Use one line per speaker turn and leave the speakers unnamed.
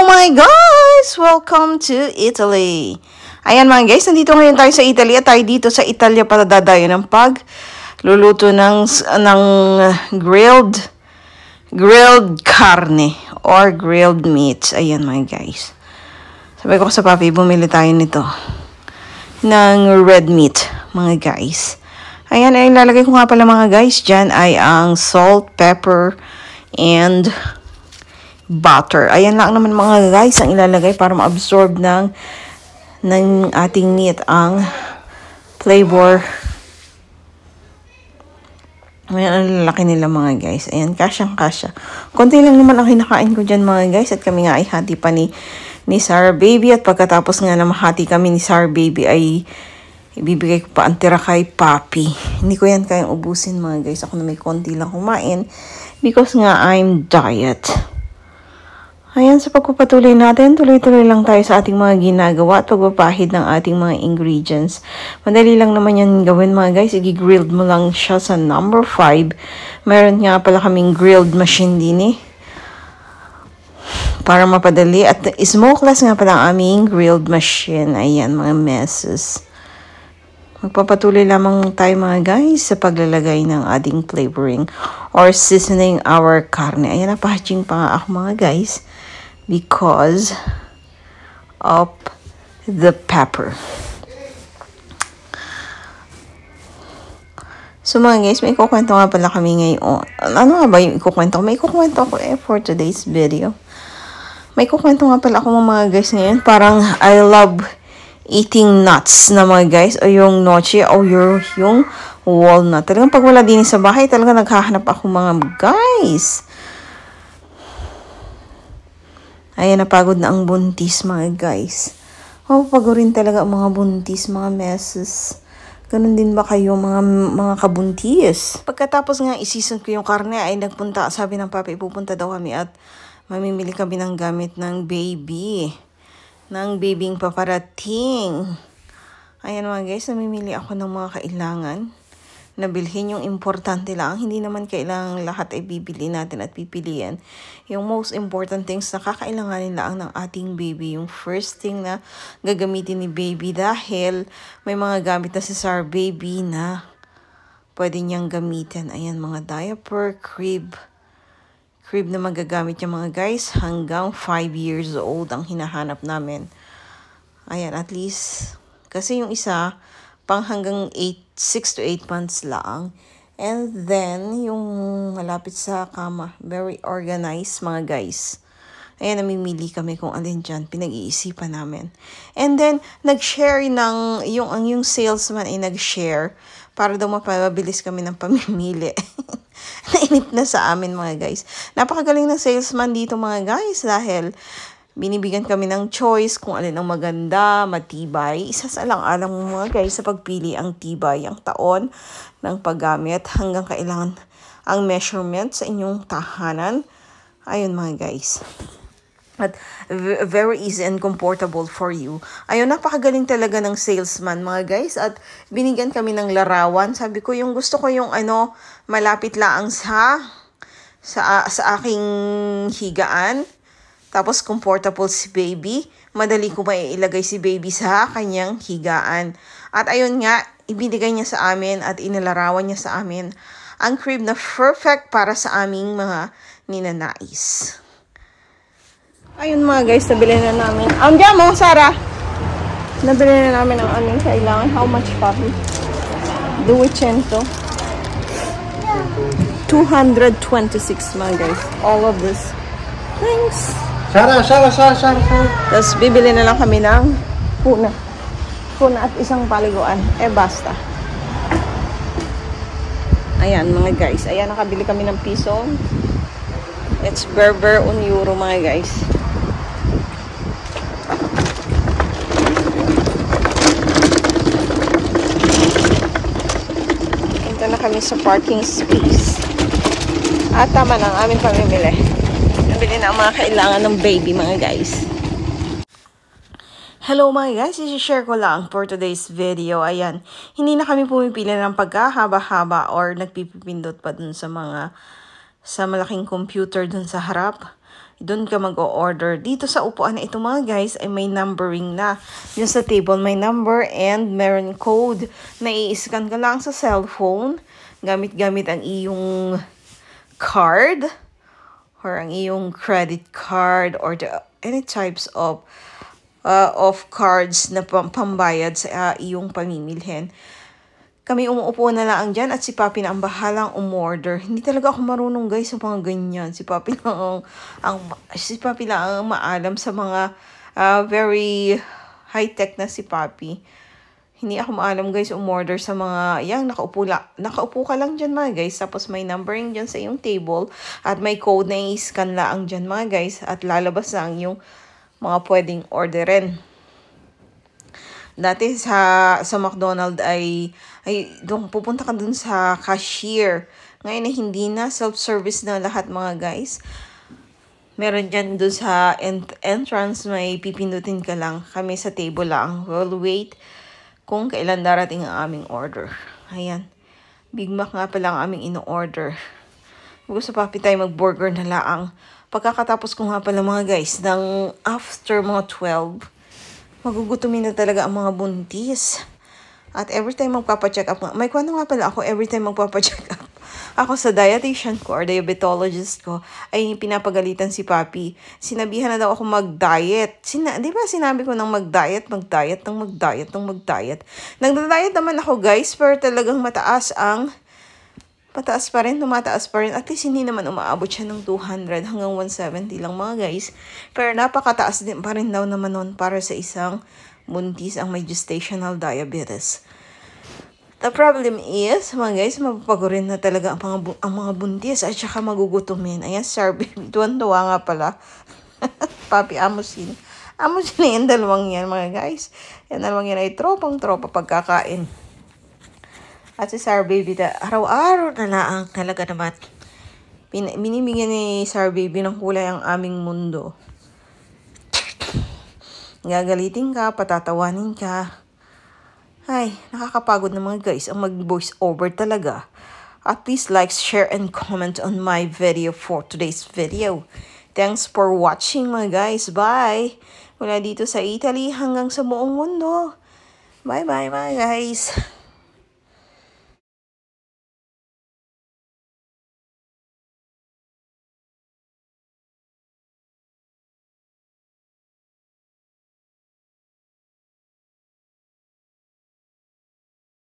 my guys! Welcome to Italy. Ayan mga guys, nandito ngayon tayo sa Italy at tayo dito sa Italia para dadayo ng pagluluto ng grilled carne or grilled meat. Ayan mga guys. Sabi ko sa papi, bumili tayo nito ng red meat mga guys. Ayan, ay lalagay ko nga pala mga guys. Diyan ay ang salt, pepper, and butter. Ayan lang naman mga guys ang ilalagay para ma-absorb ng ating meat ang flavor. Ayan, ang lalaki nila mga guys. Ayan, kasyang-kasya. Konti lang naman ang kinakain ko dyan mga guys at kami nga ay hati pa ni Sarah Baby at pagkatapos nga na mahati kami ni Sarah Baby ay ibibigay ko pa ang tira kay Papi. Hindi ko yan kayang ubusin mga guys. Ako na may konti lang kumain because nga I'm diet. Ayan, sa pagpapatuloy natin, tuloy-tuloy lang tayo sa ating mga ginagawa at pagpapahid ng ating mga ingredients. Madali lang naman yan gawin mga guys. I-grilled mo lang siya sa number 5. Meron nga pala kaming grilled machine din para mapadali. At smokeless nga pala ang aming grilled machine. Ayan, mga messes. Magpapatuloy lamang tayo mga guys sa paglalagay ng ating flavoring or seasoning our carne. Ayan, napahaching pa nga ako mga guys because of the pepper. So mga guys, may ikukwento nga pala kami ngayon. Ano nga ba yung ikukwento? May ikukwento ako for today's video. May ikukwento nga pala ako mga guys ngayon. Parang I love eating nuts na mga guys, o yung noche o yung walnut. Talagang pag wala din sa bahay, talaga naghahanap ako mga guys. Ayan, napagod na ang buntis mga guys. Pagod rin talaga ang mga buntis, mga messes. Ganun din ba kayo mga kabuntis? Pagkatapos nga isison ko yung karne ay nagpunta, sabi ng papi, pupunta daw kami at mamimili kami ng gamit ng baby. Ng babing paparating. Ayan mga guys, namimili ako ng mga kailangan na bilhin. Yung importante lang, hindi naman kailangan lahat ay bibili natin at pipilian. Yung most important things na kakailanganin lang ng ating baby. Yung first thing na gagamitin ni baby dahil may mga gamit na si Sarah Baby na pwede niyang gamitin. Ayan, mga diaper, crib na magagamit niya mga guys hanggang 5 years old ang hinahanap namin. Ayan, at least kasi yung isa pang hanggang 6 to 8 months lang. And then yung malapit sa kama, very organized mga guys. Ayan, namimili kami kung alin dyan, pinag-iisipan namin. And then nag-share ng yung salesman ay nag-share para daw mapabilis kami ng pamimili. Nainip na sa amin mga guys. Napakagaling ng salesman dito mga guys dahil binibigyan kami ng choice kung alin ang maganda, matibay. Isa sa alang-alang mga guys sa pagpili ang tibay, ang taon ng paggamit hanggang kailangan ang measurement sa inyong tahanan. Ayun mga guys. At very easy and comfortable for you. Ayun, napakagaling talaga ng salesman mga guys. At binigyan kami ng larawan. Sabi ko, yung gusto ko yung malapit lang sa aking higaan. Tapos comfortable si baby. Madali ko mailagay si baby sa kanyang higaan. At ayun nga, ibinigay niya sa amin at inilarawan niya sa amin ang crib na perfect para sa aming mga ninanais. Ayun mga guys, nabili na namin. Diyan mo, Sarah. Nabili na namin ang aming kailangan. How much, Papi? $200. 226 mga guys. All of this. Thanks.
Sarah.
Tapos bibili na lang kami ng puna. Puna at isang paliguan. Basta. Ayan mga guys. Ayan, nakabili kami ng piso. It's Berber on euro mga guys. Ito na kami sa parking space. At tama na ang aming pamimili. Nabili na ang mga kailangan ng baby mga guys. Hello mga guys, i-share ko lang for today's video. Ayan, hindi na kami pumipili ng pagkahaba-haba or nagpipindot pa dun sa malaking computer dun sa harap. doon ka mag-o-order. Dito sa upuan na ito mga guys ay may numbering na. Yung sa table may number and meron code na i-scan ka lang sa cellphone. Gamit-gamit ang iyong card or ang iyong credit card or any types of cards na pambayad sa iyong pamimilhin. Kami umuupo na lang dyan at si Papi na ang bahalang umorder. Hindi talaga ako marunong guys sa mga ganyan. Si Papi lang ang maalam sa mga very high-tech na si Papi. Hindi ako maalam guys umorder sa mga, nakaupo ka lang dyan mga guys. Tapos may numbering dyan sa iyong table at may code na i-scan lang dyan mga guys. At lalabas lang yung mga pwedeng orderin. Dati sa McDonald's ay pupunta ka dun sa cashier. Ngayon na hindi na, self-service na lahat mga guys. Meron dyan dun sa entrance, may pipindutin ka lang. Kami sa table lang. We'll wait kung kailan darating ang aming order. Ayan. Big Mac nga pala ang aming ino-order. Gusto pa tayo mag-burger na laang. Pagkakatapos ko nga pala mga guys, ng after mga 12, magugutumin na talaga ang mga buntis. At every time magpapacheck up, may kwento nga pala ako, every time magpapacheck up ako sa dietitian ko or diabetologist ko, ay pinapagalitan si Papi. Sinabihan na daw ako mag-diet. Di ba sinabi ko nang mag-diet. Nagda-diet naman ako guys, pero talagang tumataas pa rin. At least hindi naman umaabot siya ng 200 hanggang 170 lang mga guys. Pero napakataas din pa rin daw naman nun para sa isang buntis ang may gestational diabetes. The problem is, mga guys, mapapagurin na talaga ang mga buntis at saka magugutumin. Ayan, Sarby, tuwan-tuwa nga pala. Papi, amusin. Amusin na yung dalawang yan, mga guys. Yan dalawang yan ay tropang-tropa pagkakain. At si Sar Baby, araw-araw na lang talaga naman. Binibigyan ni Sar Baby ng kulay ang aming mundo. Gagalitin ka, patatawanin ka. Ay, nakakapagod na mga guys ang mag-voice over talaga. At please like, share, and comment on my video for today's video. Thanks for watching mga guys. Bye! Mula dito sa Italy hanggang sa buong mundo. Bye-bye mga guys.